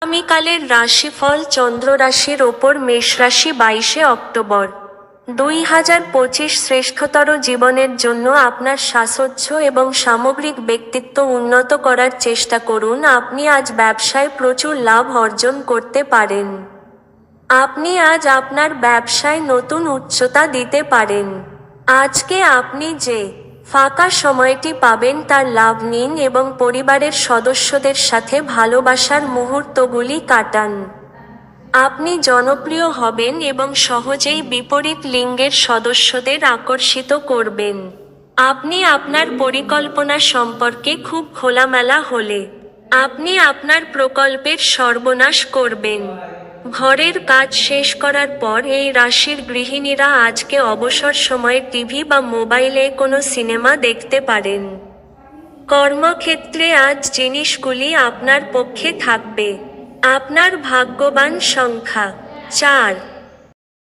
আগামীকালের রাশিফল চন্দ্র রাশির ওপর মেষ রাশি 22শে অক্টোবর 2025 শ্রেষ্ঠতর জীবনের জন্য আপনার সাহচর্য এবং সামগ্রিক ব্যক্তিত্ব উন্নত করার চেষ্টা করুন। আপনি আজ ব্যবসায় প্রচুর লাভ অর্জন করতে পারেন। আপনি আজ আপনার ব্যবসায় নতুন উচ্চতা দিতে পারেন। আজকে আপনি যে ফাঁকা সময়টি পাবেন তার লাভ নিন এবং পরিবারের সদস্যদের সাথে ভালোবাসার মুহূর্তগুলি কাটান। আপনি জনপ্রিয় হবেন এবং সহজেই বিপরীত লিঙ্গের সদস্যদের আকর্ষিত করবেন। আপনি আপনার পরিকল্পনা সম্পর্কে খুব খোলামেলা হলে আপনি আপনার প্রকল্পের সর্বনাশ করবেন। ঘরের কাজ শেষ করার পর এই রাশির গৃহিণীরা আজকে অবসর সময়ে টিভি বা মোবাইলে কোনো সিনেমা দেখতে পারেন। কর্মক্ষেত্রে আজ জিনিসগুলি আপনার পক্ষে থাকবে। আপনার ভাগ্যবান সংখ্যা 4।